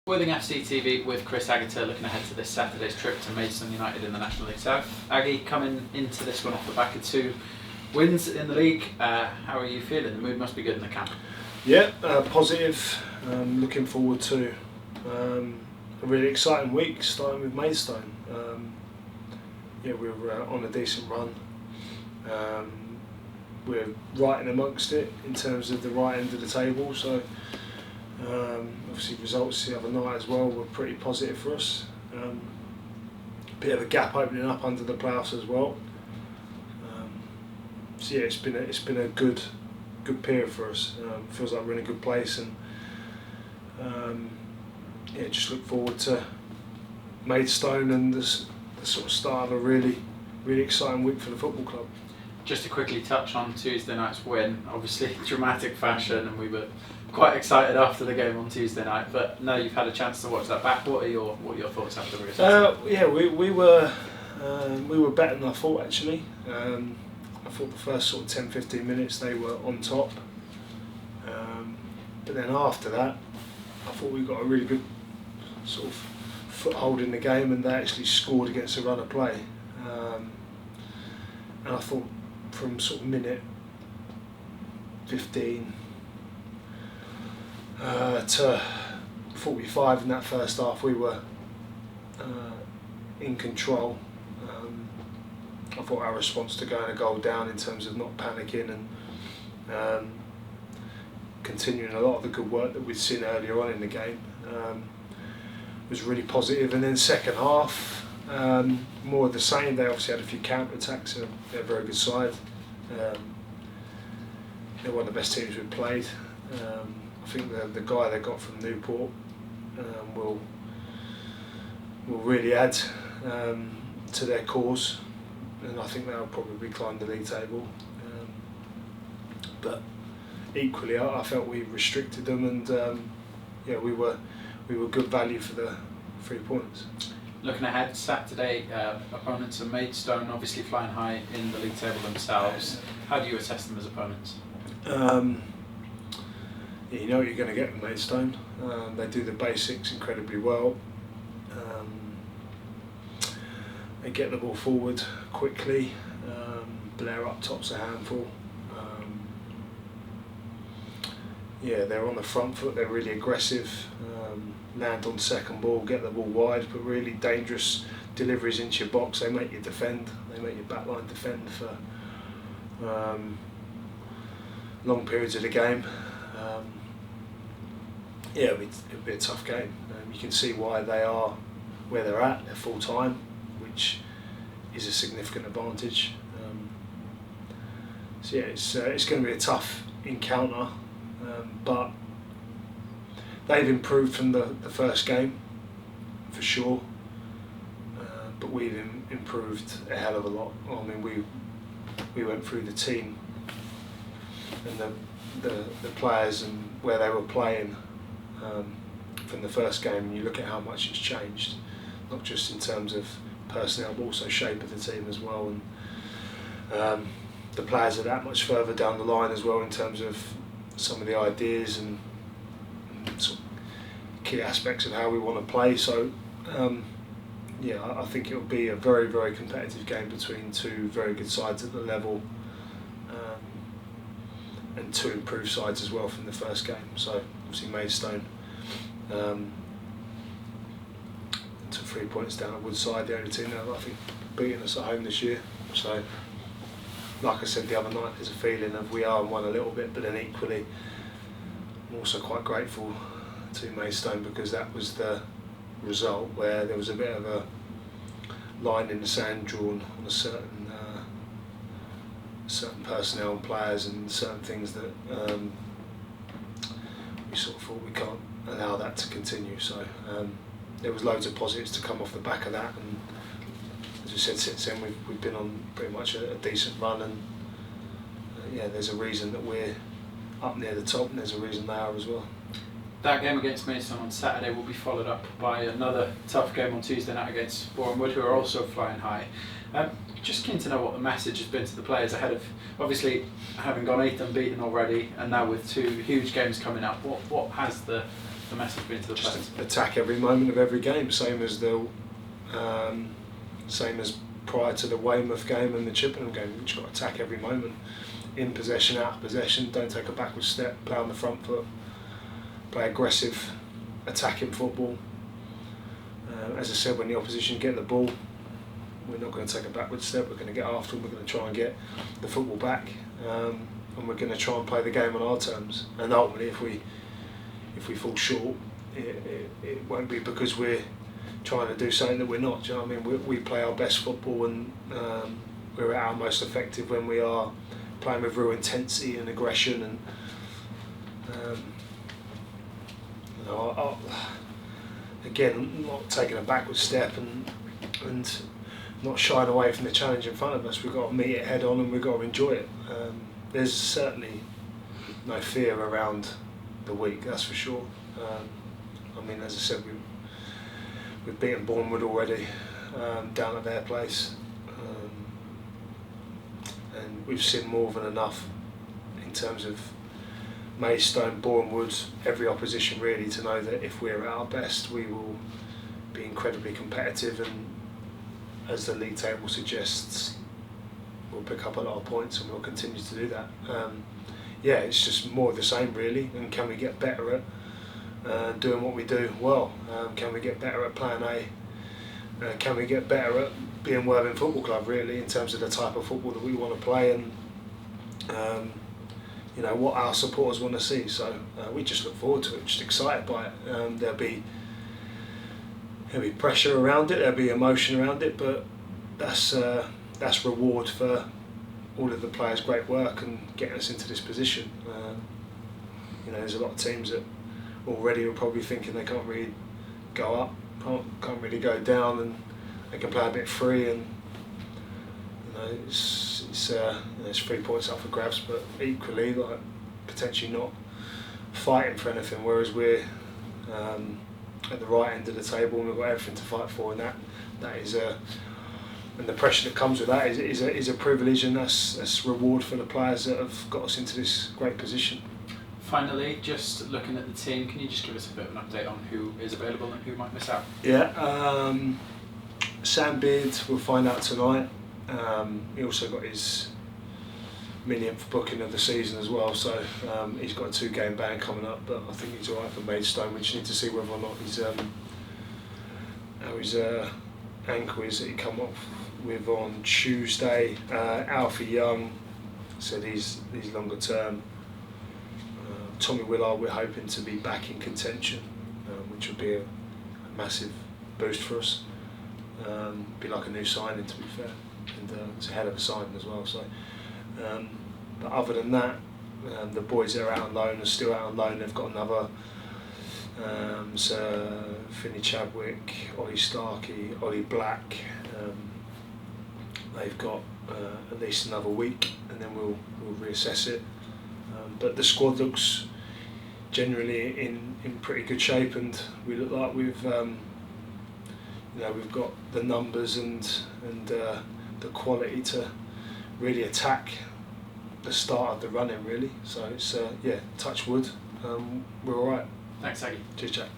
Worthing FC TV with Chris Agutter, looking ahead to this Saturday's trip to Maidstone United in the National League South. Aggie, coming into this one off the back of 2 wins in the league, how are you feeling? The mood must be good in the camp. Yeah, positive. Looking forward to a really exciting week, starting with Maidstone. Yeah, we're on a decent run. We're right in amongst it in terms of the right end of the table, so obviously results the other night as well were pretty positive for us. Bit of a gap opening up under the playoffs as well. So yeah, it's been a good period for us. Feels like we're in a good place, and yeah, just look forward to Maidstone and the sort of start of a really exciting week for the football club. Just to quickly touch on Tuesday night's win, obviously dramatic fashion, and we were quite excited after the game on Tuesday night. But now you've had a chance to watch that back, what are your thoughts after the Yeah, we were better than I thought actually. I thought the first sort of 10-15 minutes they were on top, but then after that I thought we got a really good sort of foothold in the game, and they actually scored against a run of play. And I thought from sort of minute 15 to 45 in that first half, we were in control. I thought our response to going a goal down in terms of not panicking and continuing a lot of the good work that we'd seen earlier on in the game was really positive. And then second half, more of the same. They obviously had a few counter-attacks, and they're a very good side. They're one of the best teams we've played. I think the guy they got from Newport will really add to their cause, and I think they'll probably climb the league table. But equally, I felt we restricted them, and yeah, we were good value for the 3 points. Looking ahead, Saturday, opponents are Maidstone, obviously flying high in the league table themselves. How do you assess them as opponents? Yeah, you know what you're going to get with Maidstone. They do the basics incredibly well. They get the ball forward quickly. Blair up top's a handful. Yeah, they're on the front foot. They're really aggressive. Land on second ball, get the ball wide, but really dangerous deliveries into your box. They make you defend. They make your backline defend for long periods of the game. Yeah, it'll be a tough game. You can see why they are where they're at. They're full time, which is a significant advantage. So yeah, it's going to be a tough encounter, but they've improved from the first game, for sure. But we've improved a hell of a lot. I mean, we went through the team and the players and where they were playing from the first game, and you look at how much it's changed, not just in terms of personnel but also shape of the team as well, and the players are that much further down the line as well in terms of some of the ideas and sort of key aspects of how we want to play. So yeah, I think it'll be a very competitive game between 2 very good sides at the level, and 2 improved sides as well from the first game. So obviously Maidstone took 3 points down at Woodside, the only team that I think beating us at home this year. So like I said the other night, there's a feeling of we are and won a little bit, but then equally I'm also quite grateful to Maidstone because that was the result where there was a bit of a line in the sand drawn on a certain personnel and players and certain things that we sort of thought we can't allow that to continue. So there was loads of positives to come off the back of that, and as we said, since then we've been on pretty much a decent run, and yeah, there's a reason that we're up near the top, and there's a reason they are as well. That game against Maidstone on Saturday will be followed up by another tough game on Tuesday night against Bournemouth, who are also flying high. Just keen to know what the message has been to the players ahead of obviously having gone 8 unbeaten already, and now with 2 huge games coming up. What has the the message being to the players? Just attack every moment of every game, same as prior to the Weymouth game and the Chippenham game. We've just got to attack every moment, in possession, out of possession. Don't take a backward step. Play on the front foot. Play aggressive, attacking football. As I said, when the opposition get the ball, we're not going to take a backward step. We're going to get after them. We're going to try and get the football back, and we're going to try and play the game on our terms. And ultimately, if we fall short, it won't be because we're trying to do something that we're not. Do you know what I mean? We play our best football, and we're at our most effective when we are playing with real intensity and aggression. And again, not taking a backward step and not shying away from the challenge in front of us. We've got to meet it head on, and we've got to enjoy it. There's certainly no fear around the week, that's for sure. I mean, as I said, we've beaten Bournemouth already down at their place, and we've seen more than enough in terms of Maidstone, Bournemouth, every opposition really, to know that if we're at our best, we will be incredibly competitive, and as the league table suggests, we'll pick up a lot of points, and we'll continue to do that. Yeah, it's just more of the same really, and can we get better at doing what we do well? Can we get better at plan A? Can we get better at being Worthing Football Club really, in terms of the type of football that we want to play, and you know, what our supporters want to see. So we just look forward to it, just excited by it. There'll be pressure around it, there'll be emotion around it, but that's reward for all of the players' great work and getting us into this position. You know, there's a lot of teams that already are probably thinking they can't really go up, can't really go down, and they can play a bit free, and you know, it's 3 points up for grabs, but equally, like, potentially not fighting for anything, whereas we're at the right end of the table, and we've got everything to fight for, and that is and the pressure that comes with that is a privilege, and that's reward for the players that have got us into this great position. Finally, just looking at the team, can you just give us a bit of an update on who is available and who might miss out? Yeah, Sam Beard, we'll find out tonight. He also got his millionth booking of the season as well, so he's got a 2-game ban coming up, but I think he's alright for Maidstone. We just need to see whether or not how his ankle is that he come off with on Tuesday. Alfie Young said he's longer term. Tommy Willard, we're hoping to be back in contention, which would be a massive boost for us. Be like a new signing, to be fair, and it's a hell of a signing as well. So, but other than that, the boys that are out on loan are still out on loan. They've got another, so Finney Chadwick, Ollie Starkey, Ollie Black. They've got at least another week, and then we'll reassess it. But the squad looks generally in pretty good shape, and we look like we've we've got the numbers and the quality to really attack the start of the running really. So it's touch wood, we're all right. Thanks, Aggie. Cheers, Jack.